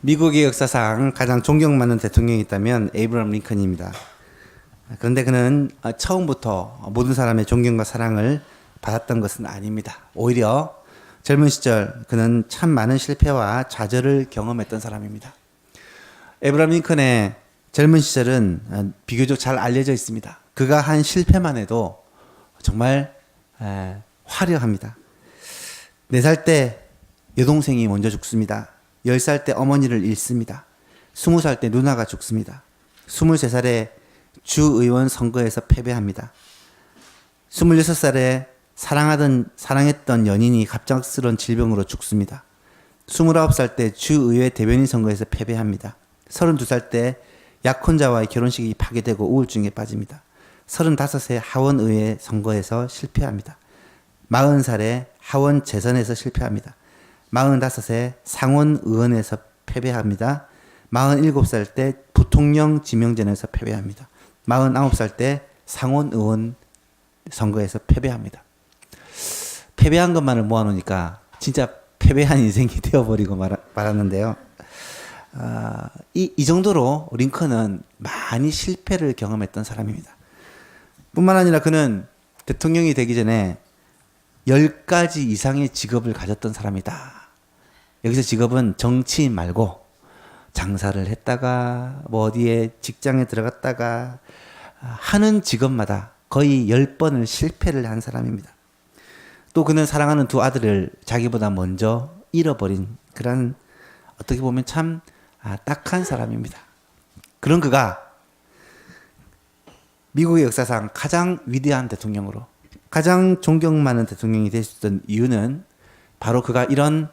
미국의 역사상 가장 존경받는 대통령이 있다면 에이브러함 링컨입니다. 그런데 그는 처음부터 모든 사람의 존경과 사랑을 받았던 것은 아닙니다. 오히려 젊은 시절 그는 참 많은 실패와 좌절을 경험했던 사람입니다. 에이브러함 링컨의 젊은 시절은 비교적 잘 알려져 있습니다. 그가 한 실패만 해도 정말 화려합니다. 4살 때 여동생이 먼저 죽습니다. 10살 때 어머니를 잃습니다. 20살 때 누나가 죽습니다. 23살에 주의원 선거에서 패배합니다. 26살에 사랑했던 연인이 갑작스러운 질병으로 죽습니다. 29살 때 주의회 대변인 선거에서 패배합니다. 32살 때 약혼자와의 결혼식이 파괴되고 우울증에 빠집니다. 35세 하원의회 선거에서 실패합니다. 40살에 하원 재선에서 실패합니다. 45세 상원의원에서 패배합니다. 47살 때 부통령 지명전에서 패배합니다. 49살 때 상원의원 선거에서 패배합니다. 패배한 것만을 모아놓으니까 진짜 패배한 인생이 되어버리고 말았는데요. 이 정도로 링컨은 많이 실패를 경험했던 사람입니다. 뿐만 아니라 그는 대통령이 되기 전에 10가지 이상의 직업을 가졌던 사람이다. 여기서 직업은 정치인 말고 장사를 했다가 뭐 어디에 직장에 들어갔다가 하는 직업마다 거의 10번을 실패를 한 사람입니다. 또 그는 사랑하는 2 아들을 자기보다 먼저 잃어버린 그런 어떻게 보면 참 딱한 사람입니다. 그런 그가 미국의 역사상 가장 위대한 대통령으로 가장 존경받는 대통령이 될 수 있던 이유는 바로 그가 이런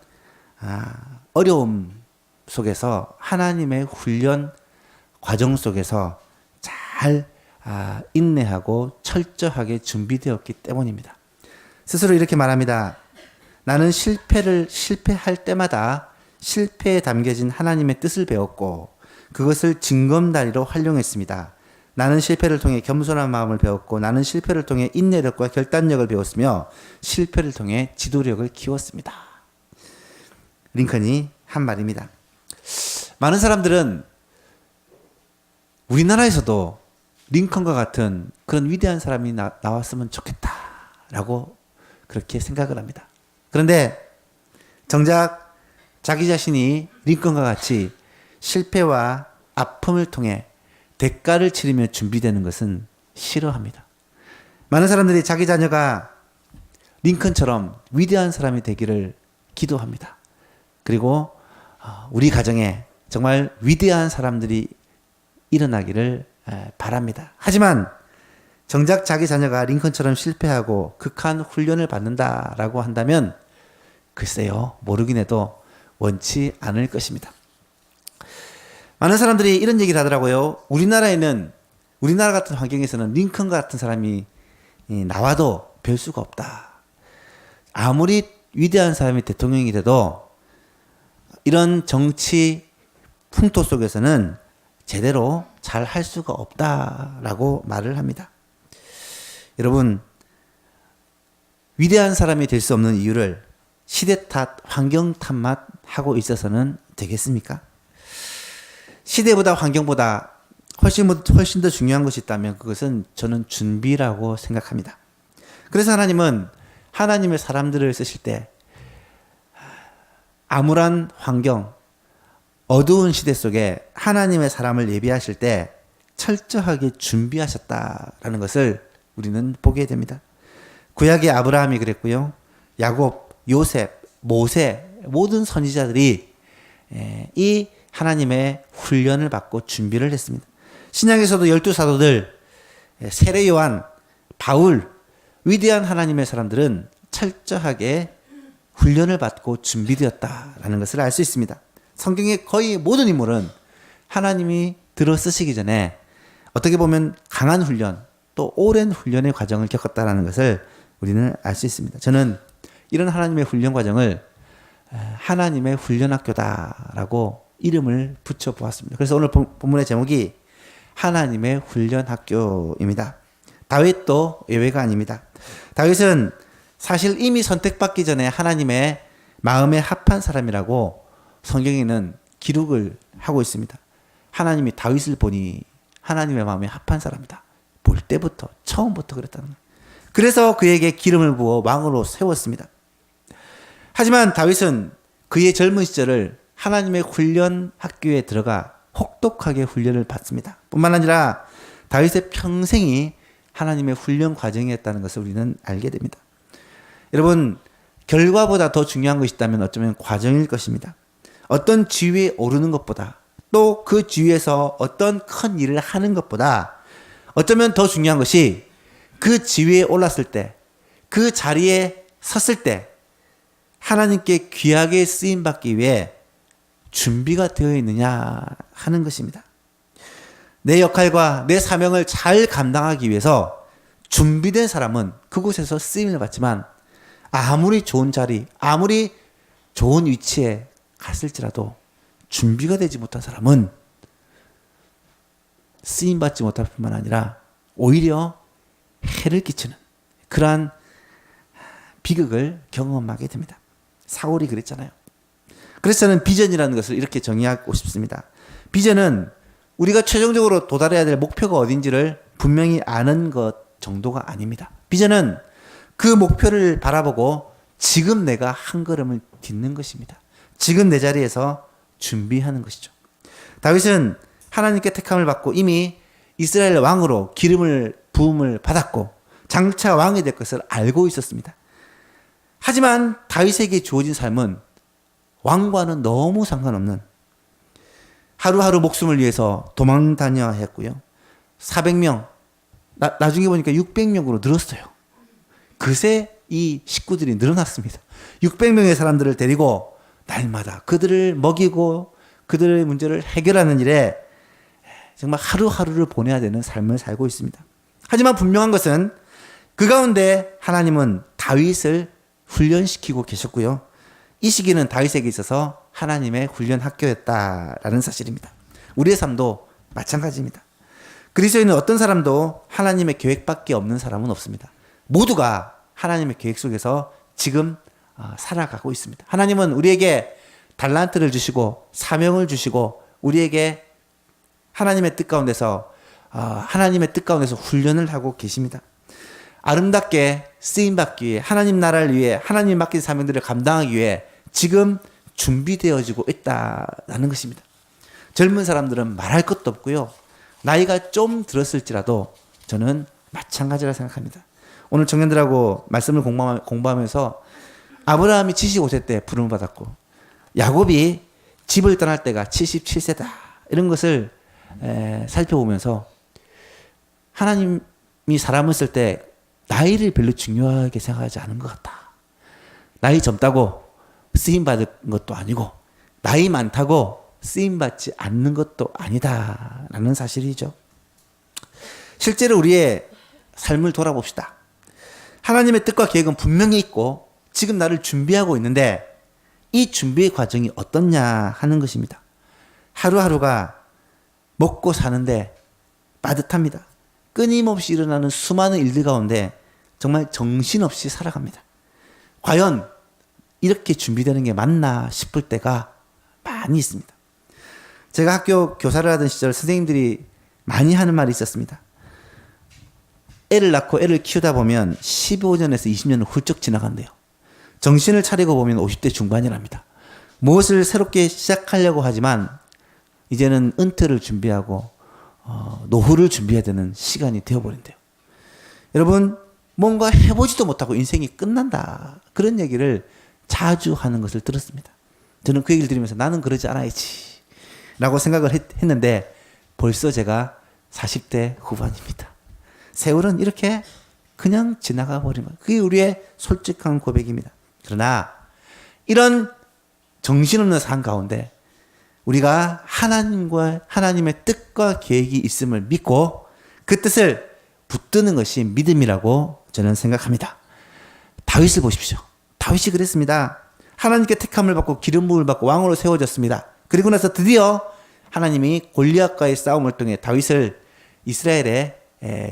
어려움 속에서 하나님의 훈련 과정 속에서 잘 인내하고 철저하게 준비되었기 때문입니다. 스스로 이렇게 말합니다. 나는 실패할 때마다 실패에 담겨진 하나님의 뜻을 배웠고 그것을 징검다리로 활용했습니다. 나는 실패를 통해 겸손한 마음을 배웠고 나는 실패를 통해 인내력과 결단력을 배웠으며 실패를 통해 지도력을 키웠습니다. 링컨이 한 말입니다. 많은 사람들은 우리나라에서도 링컨과 같은 그런 위대한 사람이 나왔으면 좋겠다라고 그렇게 생각을 합니다. 그런데 정작 자기 자신이 링컨과 같이 실패와 아픔을 통해 대가를 치르며 준비되는 것은 싫어합니다. 많은 사람들이 자기 자녀가 링컨처럼 위대한 사람이 되기를 기도합니다. 그리고 우리 가정에 정말 위대한 사람들이 일어나기를 바랍니다. 하지만 정작 자기 자녀가 링컨처럼 실패하고 극한 훈련을 받는다라고 한다면 글쎄요, 모르긴 해도 원치 않을 것입니다. 많은 사람들이 이런 얘기를 하더라고요. 우리나라 같은 환경에서는 링컨 같은 사람이 나와도 별 수가 없다. 아무리 위대한 사람이 대통령이 돼도 이런 정치 풍토 속에서는 제대로 잘 할 수가 없다라고 말을 합니다. 여러분, 위대한 사람이 될 수 없는 이유를 시대 탓, 환경 탓만 하고 있어서는 되겠습니까? 시대보다 환경보다 훨씬 더 중요한 것이 있다면 그것은 저는 준비라고 생각합니다. 그래서 하나님은 하나님의 사람들을 쓰실 때 암울한 환경, 어두운 시대 속에 하나님의 사람을 예비하실 때 철저하게 준비하셨다라는 것을 우리는 보게 됩니다. 구약의 아브라함이 그랬고요. 야곱, 요셉, 모세 모든 선지자들이 이 하나님의 훈련을 받고 준비를 했습니다. 신약에서도 12사도들, 세례 요한, 바울, 위대한 하나님의 사람들은 철저하게 훈련을 받고 준비되었다라는 것을 알 수 있습니다. 성경의 거의 모든 인물은 하나님이 들어 쓰시기 전에 어떻게 보면 강한 훈련, 또 오랜 훈련의 과정을 겪었다는 것을 우리는 알 수 있습니다. 저는 이런 하나님의 훈련 과정을 하나님의 훈련학교다라고 이름을 붙여보았습니다. 그래서 오늘 본문의 제목이 하나님의 훈련학교입니다. 다윗도 예외가 아닙니다. 다윗은 사실 이미 선택받기 전에 하나님의 마음에 합한 사람이라고 성경에는 기록을 하고 있습니다. 하나님이 다윗을 보니 하나님의 마음에 합한 사람이다. 볼 때부터 처음부터 그랬다는 거예요. 그래서 그에게 기름을 부어 왕으로 세웠습니다. 하지만 다윗은 그의 젊은 시절을 하나님의 훈련 학교에 들어가 혹독하게 훈련을 받습니다. 뿐만 아니라 다윗의 평생이 하나님의 훈련 과정이었다는 것을 우리는 알게 됩니다. 여러분, 결과보다 더 중요한 것이 있다면 어쩌면 과정일 것입니다. 어떤 지위에 오르는 것보다 또 그 지위에서 어떤 큰 일을 하는 것보다 어쩌면 더 중요한 것이 그 지위에 올랐을 때, 그 자리에 섰을 때 하나님께 귀하게 쓰임받기 위해 준비가 되어 있느냐 하는 것입니다. 내 역할과 내 사명을 잘 감당하기 위해서 준비된 사람은 그곳에서 쓰임을 받지만 아무리 좋은 자리, 아무리 좋은 위치에 갔을지라도 준비가 되지 못한 사람은 쓰임받지 못할 뿐만 아니라 오히려 해를 끼치는 그러한 비극을 경험하게 됩니다. 사울이 그랬잖아요. 그래서 저는 비전이라는 것을 이렇게 정의하고 싶습니다. 비전은 우리가 최종적으로 도달해야 될 목표가 어딘지를 분명히 아는 것 정도가 아닙니다. 비전은 그 목표를 바라보고 지금 내가 한 걸음을 딛는 것입니다. 지금 내 자리에서 준비하는 것이죠. 다윗은 하나님께 택함을 받고 이미 이스라엘 왕으로 기름을 부음을 받았고 장차 왕이 될 것을 알고 있었습니다. 하지만 다윗에게 주어진 삶은 왕과는 너무 상관없는 하루하루 목숨을 위해서 도망 다녀야 했고요. 400명, 나중에 보니까 600명으로 늘었어요. 그새 이 식구들이 늘어났습니다. 600명의 사람들을 데리고 날마다 그들을 먹이고 그들의 문제를 해결하는 일에 정말 하루하루를 보내야 되는 삶을 살고 있습니다. 하지만 분명한 것은 그 가운데 하나님은 다윗을 훈련시키고 계셨고요. 이 시기는 다윗에게 있어서 하나님의 훈련 학교였다라는 사실입니다. 우리의 삶도 마찬가지입니다. 그리스도인은 어떤 사람도 하나님의 계획밖에 없는 사람은 없습니다. 모두가 하나님의 계획 속에서 지금 살아가고 있습니다. 하나님은 우리에게 달란트를 주시고 사명을 주시고 우리에게 하나님의 뜻 가운데서 훈련을 하고 계십니다. 아름답게 쓰임받기 위해 하나님 나라를 위해 하나님 맡긴 사명들을 감당하기 위해 지금 준비되어지고 있다라는 것입니다. 젊은 사람들은 말할 것도 없고요. 나이가 좀 들었을지라도 저는 마찬가지라 생각합니다. 오늘 청년들하고 말씀을 공부하면서 아브라함이 75세 때 부름을 받았고 야곱이 집을 떠날 때가 77세다. 이런 것을 살펴보면서 하나님이 사람을 쓸 때 나이를 별로 중요하게 생각하지 않은 것 같다. 나이 젊다고 쓰임받은 것도 아니고 나이 많다고 쓰임받지 않는 것도 아니다라는 사실이죠. 실제로 우리의 삶을 돌아봅시다. 하나님의 뜻과 계획은 분명히 있고 지금 나를 준비하고 있는데 이 준비의 과정이 어떻냐 하는 것입니다. 하루하루가 먹고 사는데 빠듯합니다. 끊임없이 일어나는 수많은 일들 가운데 정말 정신없이 살아갑니다. 과연 이렇게 준비되는 게 맞나 싶을 때가 많이 있습니다. 제가 학교 교사를 하던 시절 선생님들이 많이 하는 말이 있었습니다. 애를 낳고 애를 키우다 보면 15년에서 20년은 훌쩍 지나간대요. 정신을 차리고 보면 50대 중반이랍니다. 무엇을 새롭게 시작하려고 하지만 이제는 은퇴를 준비하고 노후를 준비해야 되는 시간이 되어버린대요. 여러분, 뭔가 해보지도 못하고 인생이 끝난다. 그런 얘기를 자주 하는 것을 들었습니다. 저는 그 얘기를 들으면서 나는 그러지 않아야지 라고 생각을 했는데 벌써 제가 40대 후반입니다. 세월은 이렇게 그냥 지나가 버리면 그게 우리의 솔직한 고백입니다. 그러나 이런 정신없는 삶 가운데 우리가 하나님의 뜻과 계획이 있음을 믿고 그 뜻을 붙드는 것이 믿음이라고 저는 생각합니다. 다윗을 보십시오. 다윗이 그랬습니다. 하나님께 택함을 받고 기름 부음을 받고 왕으로 세워졌습니다. 그리고 나서 드디어 하나님이 골리앗과의 싸움을 통해 다윗을 이스라엘의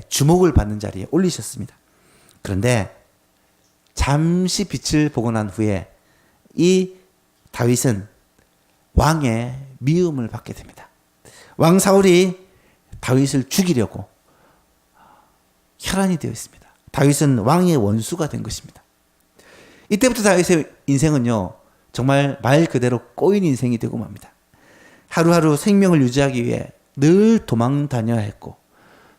주목을 받는 자리에 올리셨습니다. 그런데 잠시 빛을 보고 난 후에 이 다윗은 왕의 미움을 받게 됩니다. 왕 사울이 다윗을 죽이려고 혈안이 되어 있습니다. 다윗은 왕의 원수가 된 것입니다. 이때부터 다윗의 인생은요, 정말 말 그대로 꼬인 인생이 되고 맙니다. 하루하루 생명을 유지하기 위해 늘 도망 다녀야 했고,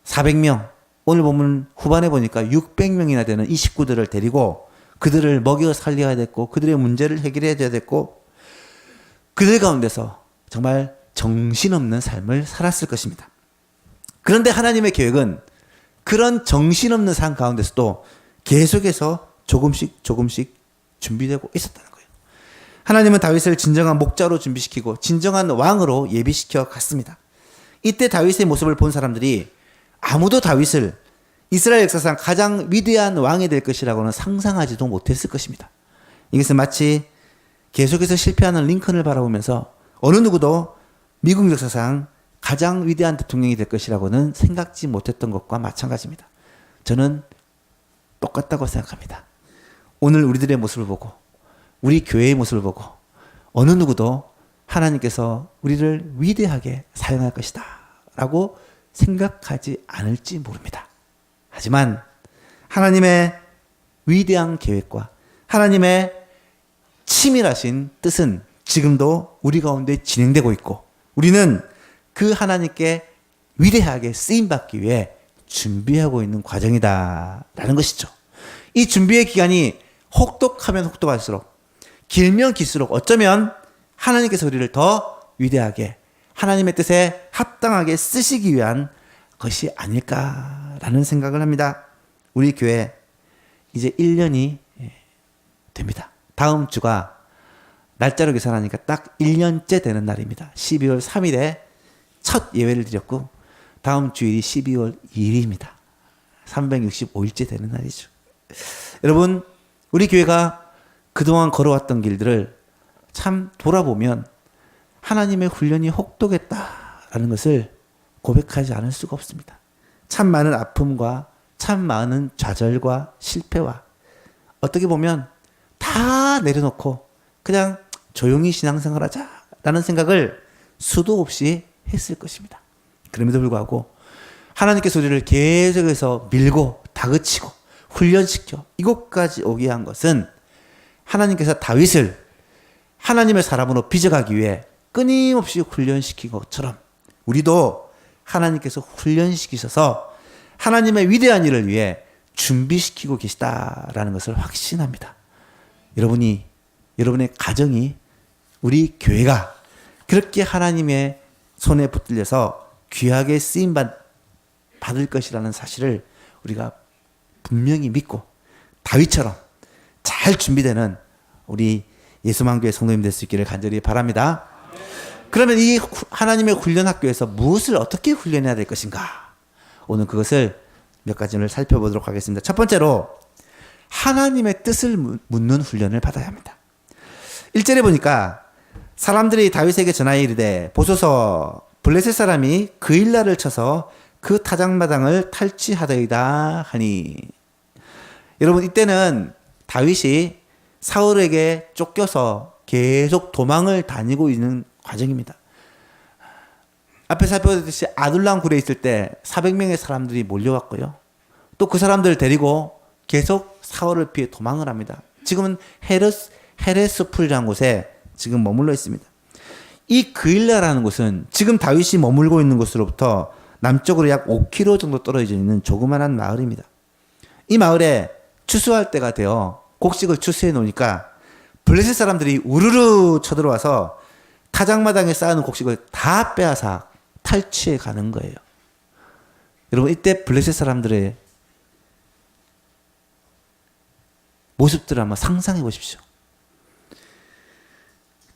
400명, 오늘 보면 후반에 보니까 600명이나 되는 이 식구들을 데리고 그들을 먹여 살려야 됐고, 그들의 문제를 해결해야 됐고, 그들 가운데서 정말 정신없는 삶을 살았을 것입니다. 그런데 하나님의 계획은 그런 정신없는 삶 가운데서도 계속해서 조금씩 준비되고 있었다는 거예요. 하나님은 다윗을 진정한 목자로 준비시키고 진정한 왕으로 예비시켜 갔습니다. 이때 다윗의 모습을 본 사람들이 아무도 다윗을 이스라엘 역사상 가장 위대한 왕이 될 것이라고는 상상하지도 못했을 것입니다. 이것은 마치 계속해서 실패하는 링컨을 바라보면서 어느 누구도 미국 역사상 가장 위대한 대통령이 될 것이라고는 생각지 못했던 것과 마찬가지입니다. 저는 똑같다고 생각합니다. 오늘 우리들의 모습을 보고, 우리 교회의 모습을 보고, 어느 누구도 하나님께서 우리를 위대하게 사용할 것이다 라고 생각하지 않을지 모릅니다. 하지만 하나님의 위대한 계획과 하나님의 치밀하신 뜻은 지금도 우리 가운데 진행되고 있고, 우리는 그 하나님께 위대하게 쓰임받기 위해 준비하고 있는 과정이다라는 것이죠. 이 준비의 기간이 혹독하면 혹독할수록, 길면 길수록 어쩌면 하나님께서 우리를 더 위대하게 하나님의 뜻에 합당하게 쓰시기 위한 것이 아닐까라는 생각을 합니다. 우리 교회 이제 1년이 됩니다. 다음 주가 날짜로 계산하니까 딱 1년째 되는 날입니다. 12월 3일에 첫 예배를 드렸고, 다음 주일이 12월 2일입니다. 365일째 되는 날이죠. 여러분, 우리 교회가 그동안 걸어왔던 길들을 참 돌아보면 하나님의 훈련이 혹독했다라는 것을 고백하지 않을 수가 없습니다. 참 많은 아픔과 참 많은 좌절과 실패와, 어떻게 보면 다 내려놓고 그냥 조용히 신앙생활하자라는 생각을 수도 없이 했을 것입니다. 그럼에도 불구하고 하나님께서 우리를 계속해서 밀고 다그치고 훈련시켜 이곳까지 오게 한 것은 하나님께서 다윗을 하나님의 사람으로 빚어가기 위해 끊임없이 훈련시킨 것처럼 우리도 하나님께서 훈련시키셔서 하나님의 위대한 일을 위해 준비시키고 계시다라는 것을 확신합니다. 여러분의 가정이, 우리 교회가 그렇게 하나님의 손에 붙들려서 귀하게 쓰임 받을 것이라는 사실을 우리가 분명히 믿고 다윗처럼 잘 준비되는 우리 예수만교회 성도님 될 수 있기를 간절히 바랍니다. 그러면 이 하나님의 훈련 학교에서 무엇을 어떻게 훈련해야 될 것인가? 오늘 그것을 몇 가지를 살펴보도록 하겠습니다. 첫 번째로 하나님의 뜻을 묻는 훈련을 받아야 합니다. 1절에 보니까 사람들이 다윗에게 전하여 이르되 보소서 블레셋 사람이 그일라를 쳐서 그 타작마당을 탈취하더이다 하니. 여러분, 이때는 다윗이 사울에게 쫓겨서 계속 도망을 다니고 있는 과정입니다. 앞에 살펴보듯이 아둘람 굴에 있을 때 400명의 사람들이 몰려왔고요. 또 그 사람들을 데리고 계속 사울을 피해 도망을 합니다. 지금은 헤레스풀이라는 곳에 지금 머물러 있습니다. 이 그일라라는 곳은 지금 다윗이 머물고 있는 곳으로부터 남쪽으로 약 5km 정도 떨어져 있는 조그만한 마을입니다. 이 마을에 추수할 때가 되어 곡식을 추수해 놓으니까 블레셋 사람들이 우르르 쳐들어와서 타작마당에 쌓아놓은 곡식을 다 빼앗아 탈취해 가는 거예요. 여러분, 이때 블레셋 사람들의 모습들을 한번 상상해 보십시오.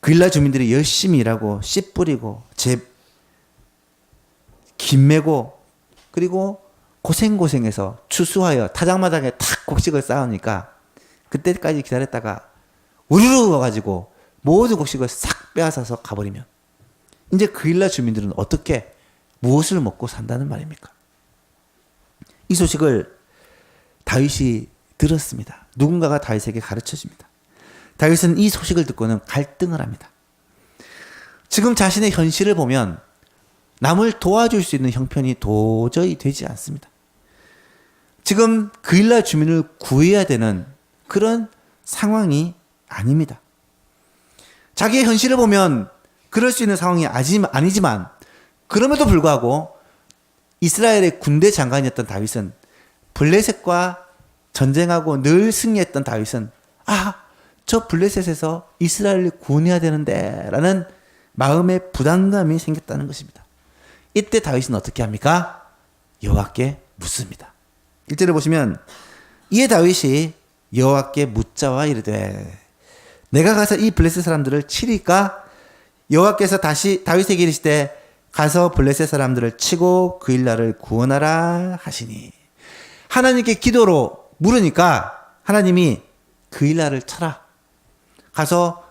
그일라 주민들이 열심히 일하고 씨 뿌리고 김 메고 그리고 고생해서 추수하여 타작마당에 탁 곡식을 쌓으니까 그때까지 기다렸다가 우르르 와가지고 모든 곡식을 싹 빼앗아서 가버리면 이제 그일라 주민들은 어떻게 무엇을 먹고 산다는 말입니까? 이 소식을 다윗이 들었습니다. 누군가가 다윗에게 가르쳐 줍니다. 다윗은 이 소식을 듣고는 갈등을 합니다. 지금 자신의 현실을 보면 남을 도와줄 수 있는 형편이 도저히 되지 않습니다. 지금 그일라 주민을 구해야 되는 그런 상황이 아닙니다. 자기의 현실을 보면 그럴 수 있는 상황이 아니지만 그럼에도 불구하고 이스라엘의 군대 장관이었던 다윗은 블레셋과 전쟁하고 늘 승리했던 다윗은 저 블레셋에서 이스라엘을 구원해야 되는데 라는 마음의 부담감이 생겼다는 것입니다. 이때 다윗은 어떻게 합니까? 여호와께 묻습니다. 1절에 보시면 이에 다윗이 여호와께 묻자와 이르되 내가 가서 이 블레셋 사람들을 치리까? 여호와께서 다시 다윗에게 이르시되 가서 블레셋 사람들을 치고 그일라를 구원하라 하시니 하나님께 기도로 물으니까 하나님이 그일라를 쳐라. 가서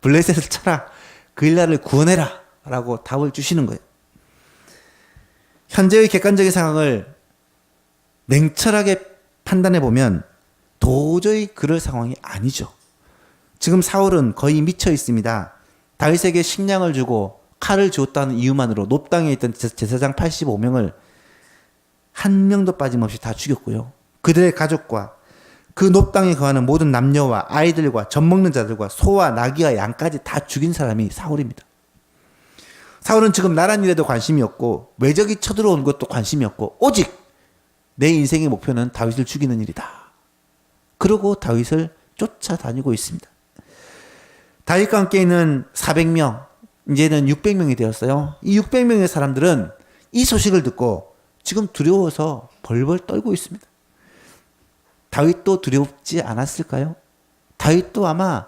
블레셋을 쳐라. 그일라를 구원해라. 라고 답을 주시는 거예요. 현재의 객관적인 상황을 냉철하게 판단해 보면 도저히 그럴 상황이 아니죠. 지금 사울은 거의 미쳐 있습니다. 다윗에게 식량을 주고 칼을 주었다는 이유만으로 놋당에 있던 제사장 85명을 한 명도 빠짐없이 다 죽였고요. 그들의 가족과 그 놋당에 거하는 모든 남녀와 아이들과 젖먹는 자들과 소와 나귀와 양까지 다 죽인 사람이 사울입니다. 사울은 지금 나란 일에도 관심이 없고 외적이 쳐들어오는 것도 관심이 없고 오직 내 인생의 목표는 다윗을 죽이는 일이다. 그러고 다윗을 쫓아다니고 있습니다. 다윗과 함께 있는 400명, 이제는 600명이 되었어요. 이 600명의 사람들은 이 소식을 듣고 지금 두려워서 벌벌 떨고 있습니다. 다윗도 두렵지 않았을까요? 다윗도 아마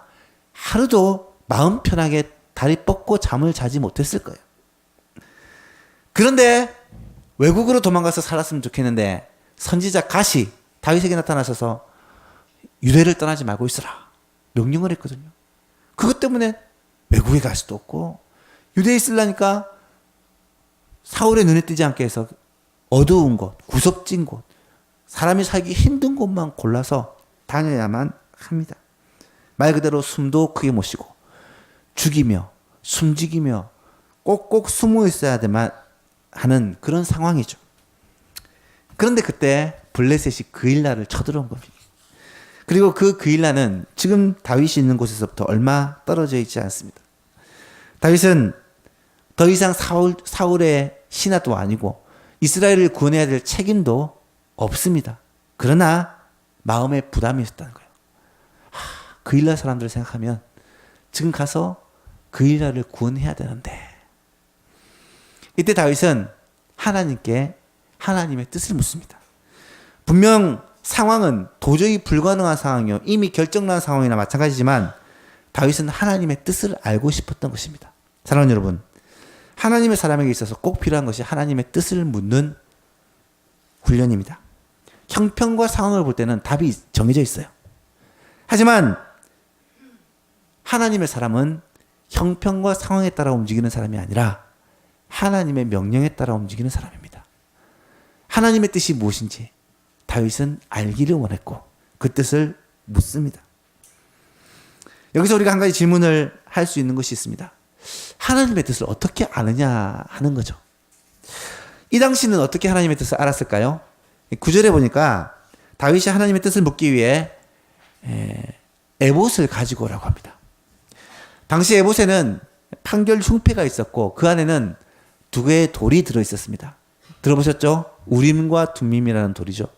하루도 마음 편하게 다리 뻗고 잠을 자지 못했을 거예요. 그런데 외국으로 도망가서 살았으면 좋겠는데 선지자 갓이 다윗에게 나타나셔서 유대를 떠나지 말고 있으라 명령을 했거든요. 그것 때문에 외국에 갈 수도 없고 유대에 있으려니까 사울의 눈에 띄지 않게 해서 어두운 곳, 구석진 곳, 사람이 살기 힘든 곳만 골라서 다녀야만 합니다. 말 그대로 숨도 크게 못 쉬고 죽이며 숨지기며 꼭꼭 숨어 있어야 되만 하는 그런 상황이죠. 그런데 그때 블레셋이 그일라를 쳐들어온 겁니다. 그리고 그 그일라는 지금 다윗이 있는 곳에서부터 얼마 떨어져 있지 않습니다. 다윗은 더 이상 사울의 신하도 아니고 이스라엘을 구원해야 될 책임도 없습니다. 그러나 마음에 부담이 있었다는 거예요. 그일라 사람들을 생각하면 지금 가서 그일라를 구원해야 되는데 이때 다윗은 하나님께 하나님의 뜻을 묻습니다. 분명 상황은 도저히 불가능한 상황이요. 이미 결정난 상황이나 마찬가지지만 다윗은 하나님의 뜻을 알고 싶었던 것입니다. 사랑하는 여러분, 하나님의 사람에게 있어서 꼭 필요한 것이 하나님의 뜻을 묻는 훈련입니다. 형편과 상황을 볼 때는 답이 정해져 있어요. 하지만 하나님의 사람은 형편과 상황에 따라 움직이는 사람이 아니라 하나님의 명령에 따라 움직이는 사람입니다. 하나님의 뜻이 무엇인지 다윗은 알기를 원했고 그 뜻을 묻습니다. 여기서 우리가 한 가지 질문을 할 수 있는 것이 있습니다. 하나님의 뜻을 어떻게 아느냐 하는 거죠. 이 당시는 어떻게 하나님의 뜻을 알았을까요? 9절에 보니까 다윗이 하나님의 뜻을 묻기 위해 에봇을 가지고 오라고 합니다. 당시 에봇에는 판결 흉패가 있었고 그 안에는 두 개의 돌이 들어있었습니다. 들어보셨죠? 우림과 둠밈이라는 돌이죠.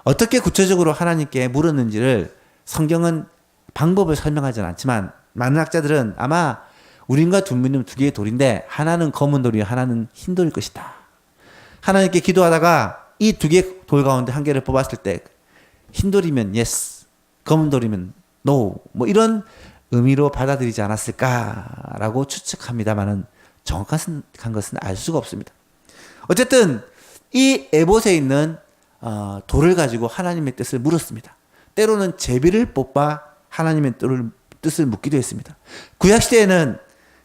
어떻게 구체적으로 하나님께 물었는지를 성경은 방법을 설명하지는 않지만 많은 학자들은 아마 우림과 둠밈은 두 개의 돌인데 하나는 검은 돌이요 하나는 흰 돌일 것이다. 하나님께 기도하다가 이 두 개의 돌 가운데 한 개를 뽑았을 때 흰 돌이면 yes, 검은 돌이면 no 뭐 이런 의미로 받아들이지 않았을까라고 추측합니다만은 정확한 것은 알 수가 없습니다. 어쨌든 이 에봇에 있는 돌을 가지고 하나님의 뜻을 물었습니다. 때로는 제비를 뽑아 하나님의 뜻을 묻기도 했습니다. 구약시대에는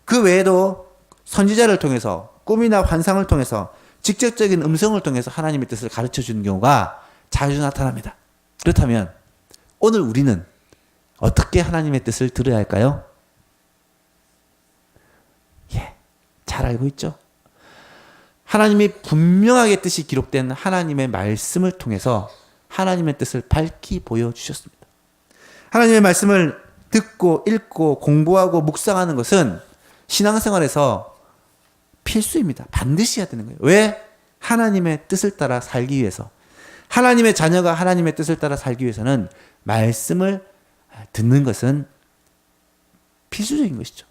그 외에도 선지자를 통해서 꿈이나 환상을 통해서 직접적인 음성을 통해서 하나님의 뜻을 가르쳐 주는 경우가 자주 나타납니다. 그렇다면 오늘 우리는 어떻게 하나님의 뜻을 들어야 할까요? 잘 알고 있죠. 하나님이 분명하게 뜻이 기록된 하나님의 말씀을 통해서 하나님의 뜻을 밝히 보여주셨습니다. 하나님의 말씀을 듣고 읽고 공부하고 묵상하는 것은 신앙생활에서 필수입니다. 반드시 해야 되는 거예요. 왜? 하나님의 뜻을 따라 살기 위해서. 하나님의 자녀가 하나님의 뜻을 따라 살기 위해서는 말씀을 듣는 것은 필수적인 것이죠.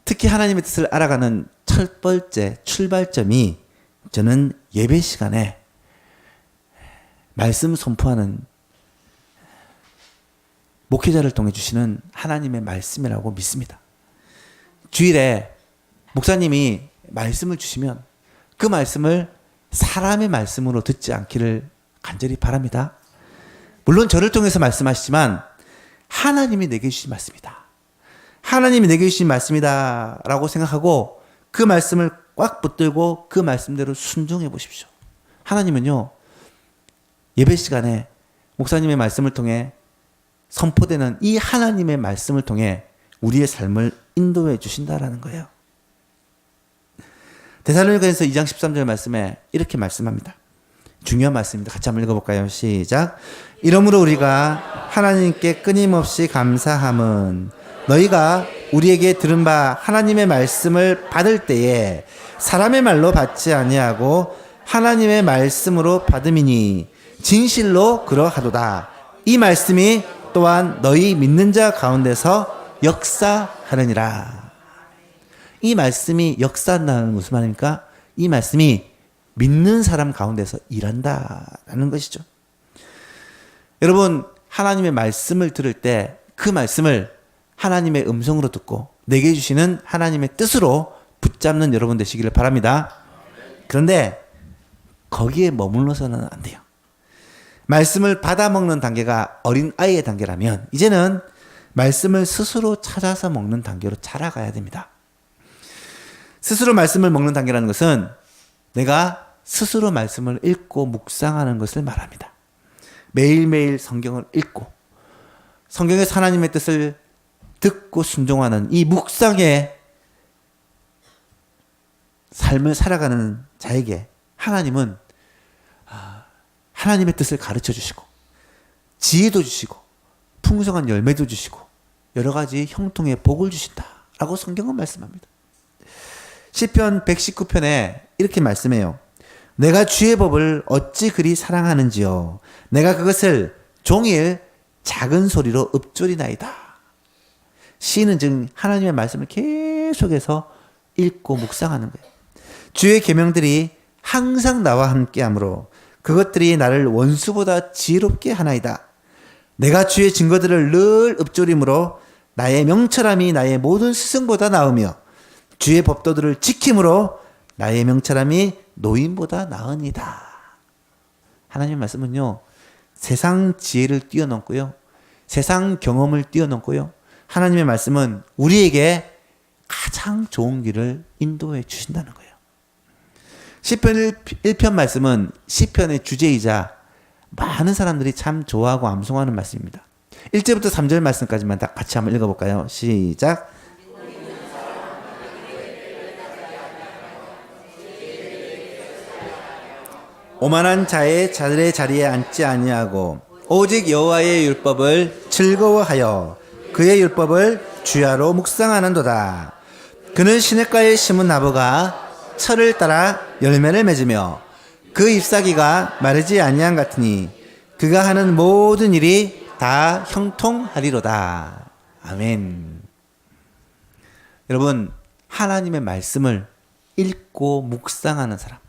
특히 하나님의 뜻을 알아가는 첫 번째 출발점이 저는 예배 시간에 말씀 선포하는 목회자를 통해 주시는 하나님의 말씀이라고 믿습니다. 주일에 목사님이 말씀을 주시면 그 말씀을 사람의 말씀으로 듣지 않기를 간절히 바랍니다. 물론 저를 통해서 말씀하시지만 하나님이 내게 주신 말씀이다. 하나님이 내게 주신 말씀이다 라고 생각하고 그 말씀을 꽉 붙들고 그 말씀대로 순종해 보십시오. 하나님은요, 예배 시간에 목사님의 말씀을 통해 선포되는 이 하나님의 말씀을 통해 우리의 삶을 인도해 주신다라는 거예요. 데살로니가전서 2장 13절 말씀에 이렇게 말씀합니다. 중요한 말씀입니다. 같이 한번 읽어볼까요? 시작. 이러므로 우리가 하나님께 끊임없이 감사함은 너희가 우리에게 들은 바 하나님의 말씀을 받을 때에 사람의 말로 받지 아니하고 하나님의 말씀으로 받음이니 진실로 그러하도다. 이 말씀이 또한 너희 믿는 자 가운데서 역사하느니라. 이 말씀이 역사한다는 무슨 말입니까? 이 말씀이 믿는 사람 가운데서 일한다라는 것이죠. 여러분, 하나님의 말씀을 들을 때 그 말씀을 하나님의 음성으로 듣고 내게 주시는 하나님의 뜻으로 붙잡는 여러분 되시기를 바랍니다. 그런데 거기에 머물러서는 안 돼요. 말씀을 받아먹는 단계가 어린 아이의 단계라면 이제는 말씀을 스스로 찾아서 먹는 단계로 자라가야 됩니다. 스스로 말씀을 먹는 단계라는 것은 내가 스스로 말씀을 읽고 묵상하는 것을 말합니다. 매일매일 성경을 읽고 성경에서 하나님의 뜻을 듣고 순종하는 이 묵상의 삶을 살아가는 자에게 하나님은 하나님의 뜻을 가르쳐 주시고 지혜도 주시고 풍성한 열매도 주시고 여러 가지 형통의 복을 주신다라고 성경은 말씀합니다. 시편 119편에 이렇게 말씀해요. 내가 주의 법을 어찌 그리 사랑하는지요. 내가 그것을 종일 작은 소리로 읊조리나이다. 시인은 즉 하나님의 말씀을 계속해서 읽고 묵상하는 거예요. 주의 계명들이 항상 나와 함께하므로 그것들이 나를 원수보다 지혜롭게 하나이다. 내가 주의 증거들을 늘 읊조림으로 나의 명철함이 나의 모든 스승보다 나으며 주의 법도들을 지킴으로 나의 명철함이 노인보다 나으니다. 하나님의 말씀은요, 세상 지혜를 뛰어넘고요, 세상 경험을 뛰어넘고요, 하나님의 말씀은 우리에게 가장 좋은 길을 인도해 주신다는 거예요. 시편 1편 말씀은 시편의 주제이자 많은 사람들이 참 좋아하고 암송하는 말씀입니다. 1절부터 3절 말씀까지만 다 같이 한번 읽어볼까요? 시작. 오만한 자들의 자리에 앉지 아니하고 오직 여호와의 율법을 즐거워하여 그의 율법을 주야로 묵상하는도다. 그는 시냇가에 심은 나무가 철을 따라 열매를 맺으며 그 잎사귀가 마르지 아니한 같으니 그가 하는 모든 일이 다 형통하리로다. 아멘. 여러분, 하나님의 말씀을 읽고 묵상하는 사람,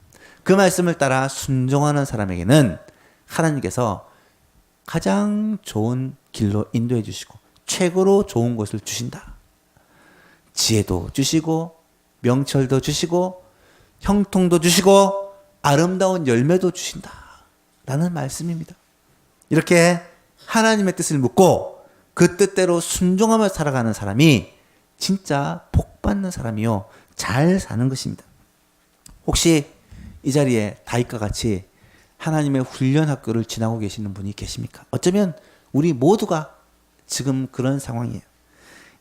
그 말씀을 따라 순종하는 사람에게는 하나님께서 가장 좋은 길로 인도해 주시고 최고로 좋은 것을 주신다. 지혜도 주시고 명철도 주시고 형통도 주시고 아름다운 열매도 주신다 라는 말씀입니다. 이렇게 하나님의 뜻을 묻고 그 뜻대로 순종하며 살아가는 사람이 진짜 복받는 사람이요, 잘 사는 것입니다. 혹시 이 자리에 다윗과 같이 하나님의 훈련 학교를 지나고 계시는 분이 계십니까? 어쩌면 우리 모두가 지금 그런 상황이에요.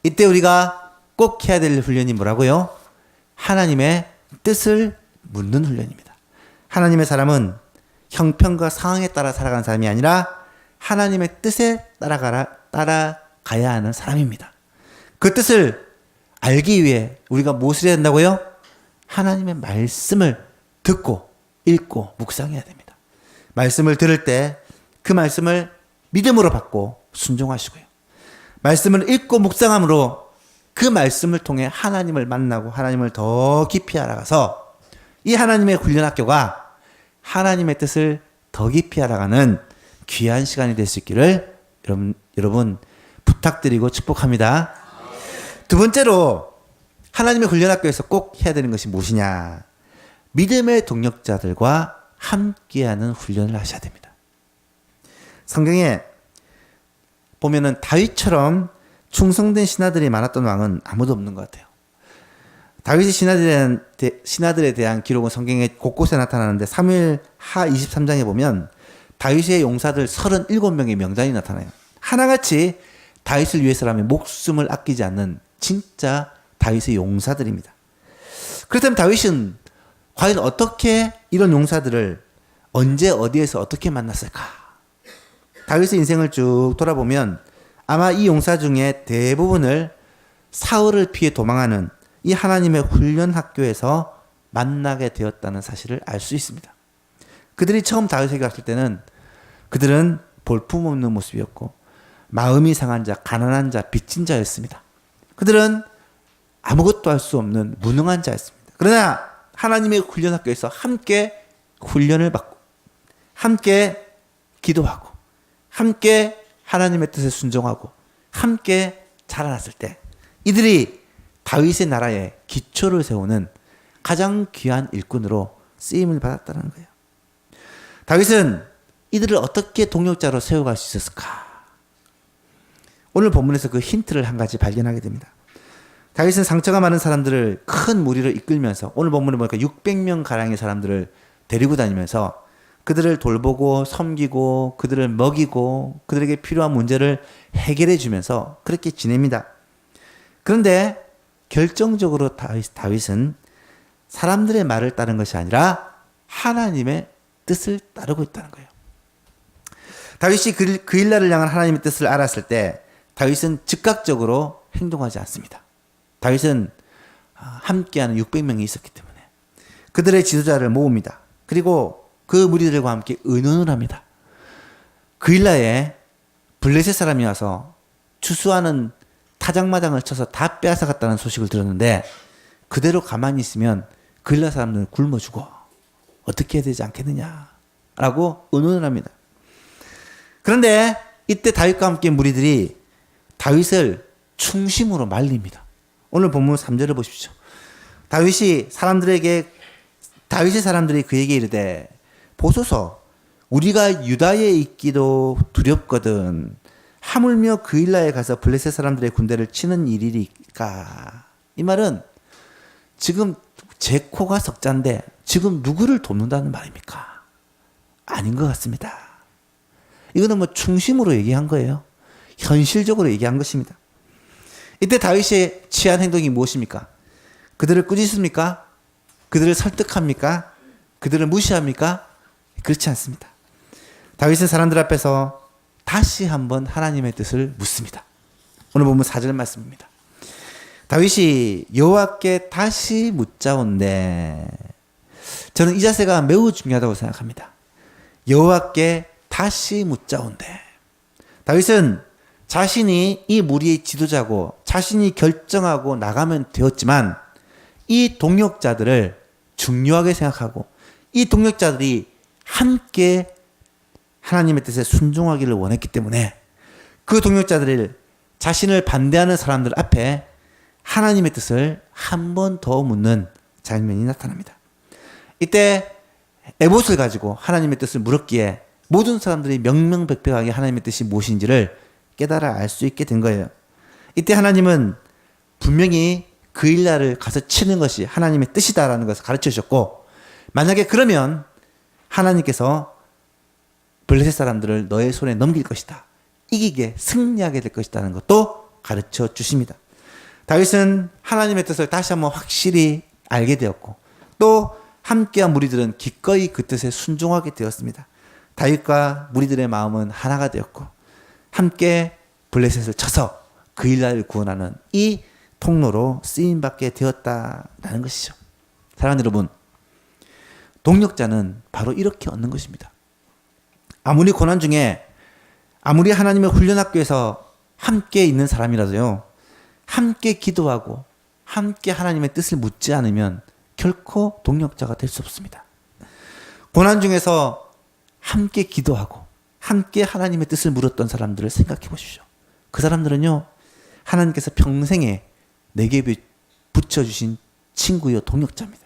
이때 우리가 꼭 해야 될 훈련이 뭐라고요? 하나님의 뜻을 묻는 훈련입니다. 하나님의 사람은 형편과 상황에 따라 살아가는 사람이 아니라 하나님의 뜻에 따라가야 하는 사람입니다. 그 뜻을 알기 위해 우리가 무엇을 해야 된다고요? 하나님의 말씀을 듣고 읽고 묵상해야 됩니다. 말씀을 들을 때 그 말씀을 믿음으로 받고 순종하시고요. 말씀을 읽고 묵상함으로 그 말씀을 통해 하나님을 만나고 하나님을 더 깊이 알아가서 이 하나님의 훈련학교가 하나님의 뜻을 더 깊이 알아가는 귀한 시간이 될 수 있기를 여러분 부탁드리고 축복합니다. 두 번째로 하나님의 훈련학교에서 꼭 해야 되는 것이 무엇이냐? 믿음의 동력자들과 함께하는 훈련을 하셔야 됩니다. 성경에 보면은 다윗처럼 충성된 신하들이 많았던 왕은 아무도 없는 것 같아요. 다윗의 신하들에 대한 기록은 성경에 곳곳에 나타나는데 사무엘하 23장에 보면 다윗의 용사들 37명의 명단이 나타나요. 하나같이 다윗을 위해서라면 목숨을 아끼지 않는 진짜 다윗의 용사들입니다. 그렇다면 다윗은 과연 어떻게 이런 용사들을 언제 어디에서 어떻게 만났을까? 다윗의 인생을 쭉 돌아보면 아마 이 용사 중에 대부분을 사울을 피해 도망하는 이 하나님의 훈련 학교에서 만나게 되었다는 사실을 알 수 있습니다. 그들이 처음 다윗에게 왔을 때는 그들은 볼품없는 모습이었고 마음이 상한 자, 가난한 자, 빚진 자였습니다. 그들은 아무것도 할 수 없는 무능한 자였습니다. 그러나 하나님의 훈련 학교에서 함께 훈련을 받고 함께 기도하고 함께 하나님의 뜻에 순종하고 함께 자라났을 때 이들이 다윗의 나라에 기초를 세우는 가장 귀한 일꾼으로 쓰임을 받았다는 거예요. 다윗은 이들을 어떻게 동력자로 세워갈 수 있었을까? 오늘 본문에서 그 힌트를 한 가지 발견하게 됩니다. 다윗은 상처가 많은 사람들을 큰 무리를 이끌면서 오늘 본문에 보니까 600명 가량의 사람들을 데리고 다니면서 그들을 돌보고 섬기고 그들을 먹이고 그들에게 필요한 문제를 해결해 주면서 그렇게 지냅니다. 그런데 결정적으로 다윗은 사람들의 말을 따른 것이 아니라 하나님의 뜻을 따르고 있다는 거예요. 다윗이 그 일날을 향한 하나님의 뜻을 알았을 때 다윗은 즉각적으로 행동하지 않습니다. 다윗은 함께하는 600명이 있었기 때문에 그들의 지도자를 모읍니다. 그리고 그 무리들과 함께 의논을 합니다. 그 일날에 블레셋 사람이 와서 추수하는 타작마당을 쳐서 다 빼앗아갔다는 소식을 들었는데 그대로 가만히 있으면 그 일날 사람들은 굶어 죽어. 어떻게 해야 되지 않겠느냐라고 의논을 합니다. 그런데 이때 다윗과 함께 무리들이 다윗을 충심으로 말립니다. 오늘 본문 3절을 보십시오. 다윗의 사람들이 그에게 이르되 보소서 우리가 유다에 있기도 두렵거든 하물며 그 일라에 가서 블레셋 사람들의 군대를 치는 일이리까. 이 말은 지금 제 코가 석자인데 지금 누구를 돕는다는 말입니까? 아닌 것 같습니다. 이거는 뭐 충심으로 얘기한 거예요. 현실적으로 얘기한 것입니다. 이때 다윗이 취한 행동이 무엇입니까? 그들을 꾸짖습니까? 그들을 설득합니까? 그들을 무시합니까? 그렇지 않습니다. 다윗은 사람들 앞에서 다시 한번 하나님의 뜻을 묻습니다. 오늘 보면 4절 말씀입니다. 다윗이 여호와께 다시 묻자온대. 저는 이 자세가 매우 중요하다고 생각합니다. 여호와께 다시 묻자온대. 다윗은 자신이 이 무리의 지도자고 자신이 결정하고 나가면 되었지만 이 동력자들을 중요하게 생각하고 이 동력자들이 함께 하나님의 뜻에 순종하기를 원했기 때문에 그 동력자들을 자신을 반대하는 사람들 앞에 하나님의 뜻을 한 번 더 묻는 장면이 나타납니다. 이때 에봇을 가지고 하나님의 뜻을 물었기에 모든 사람들이 명명백백하게 하나님의 뜻이 무엇인지를 깨달아 알 수 있게 된 거예요. 이때 하나님은 분명히 그 일날을 가서 치는 것이 하나님의 뜻이다라는 것을 가르쳐 주셨고, 만약에 그러면 하나님께서 블레셋 사람들을 너의 손에 넘길 것이다, 이기게 승리하게 될 것이라는 것도 가르쳐 주십니다. 다윗은 하나님의 뜻을 다시 한번 확실히 알게 되었고 또 함께한 무리들은 기꺼이 그 뜻에 순종하게 되었습니다. 다윗과 무리들의 마음은 하나가 되었고 함께 블레셋을 쳐서 그 일날을 구원하는 이 통로로 쓰임받게 되었다라는 것이죠. 사랑하는 여러분, 동력자는 바로 이렇게 얻는 것입니다. 아무리 고난 중에 아무리 하나님의 훈련학교에서 함께 있는 사람이라도요, 함께 기도하고 함께 하나님의 뜻을 묻지 않으면 결코 동력자가 될 수 없습니다. 고난 중에서 함께 기도하고 함께 하나님의 뜻을 물었던 사람들을 생각해 보십시오. 그 사람들은요, 하나님께서 평생에 내게 붙여주신 친구요 동력자입니다.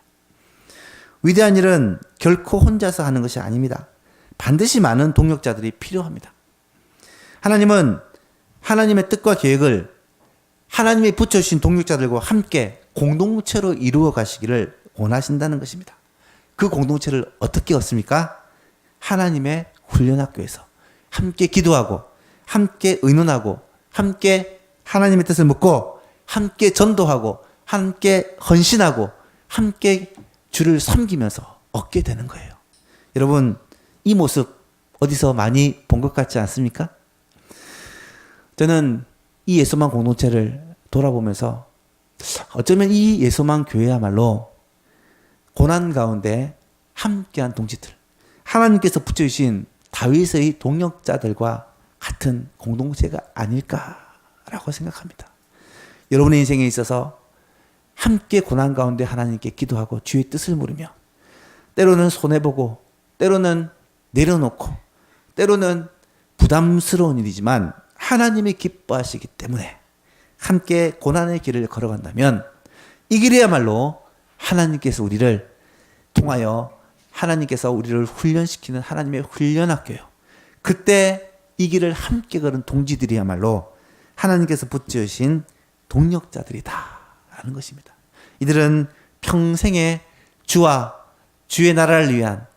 위대한 일은 결코 혼자서 하는 것이 아닙니다. 반드시 많은 동력자들이 필요합니다. 하나님은 하나님의 뜻과 계획을 하나님이 붙여주신 동력자들과 함께 공동체로 이루어 가시기를 원하신다는 것입니다. 그 공동체를 어떻게 얻습니까? 하나님의 훈련학교에서 함께 기도하고 함께 의논하고 함께 하나님의 뜻을 묻고 함께 전도하고 함께 헌신하고 함께 주를 섬기면서 얻게 되는 거예요. 여러분, 이 모습 어디서 많이 본 것 같지 않습니까? 저는 이 예소만 공동체를 돌아보면서 어쩌면 이 예소만 교회야말로 고난 가운데 함께한 동지들, 하나님께서 붙여주신 다윗의 동력자들과 같은 공동체가 아닐까라고 생각합니다. 여러분의 인생에 있어서 함께 고난 가운데 하나님께 기도하고 주의 뜻을 물으며 때로는 손해보고 때로는 내려놓고 때로는 부담스러운 일이지만 하나님이 기뻐하시기 때문에 함께 고난의 길을 걸어간다면 이 길이야말로 하나님께서 우리를 통하여 하나님께서 우리를 훈련시키는 하나님의 훈련학교요. 그때 이 길을 함께 걸은 동지들이야말로 하나님께서 붙여주신 동력자들이다라는 것입니다. 이들은 평생에 주와 주의 나라를 위한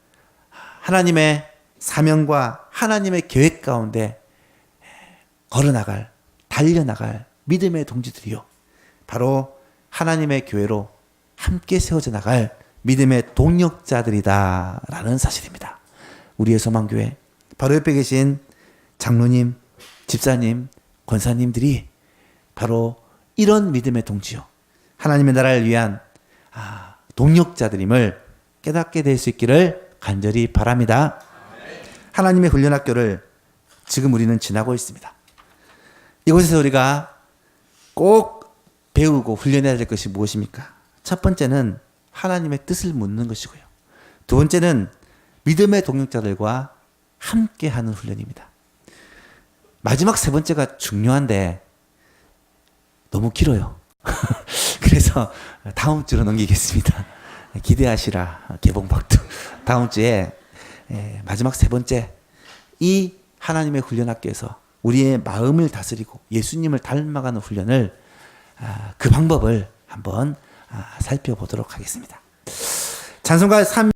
하나님의 사명과 하나님의 계획 가운데 걸어나갈, 달려나갈 믿음의 동지들이요. 바로 하나님의 교회로 함께 세워져 나갈 믿음의 동력자들이다라는 사실입니다. 우리의 소망교회, 바로 옆에 계신 장로님, 집사님, 권사님들이 바로 이런 믿음의 동지요. 하나님의 나라를 위한 동력자들임을 깨닫게 될 수 있기를 간절히 바랍니다. 하나님의 훈련학교를 지금 우리는 지나고 있습니다. 이곳에서 우리가 꼭 배우고 훈련해야 될 것이 무엇입니까? 첫 번째는 하나님의 뜻을 묻는 것이고요. 두 번째는 믿음의 동력자들과 함께하는 훈련입니다. 마지막 세 번째가 중요한데 너무 길어요. 그래서 다음 주로 넘기겠습니다. 기대하시라 개봉박두. 다음 주에 마지막 세 번째, 이 하나님의 훈련학교에서 우리의 마음을 다스리고 예수님을 닮아가는 훈련을 그 방법을 한번 살펴보도록 하겠습니다. 찬송가 3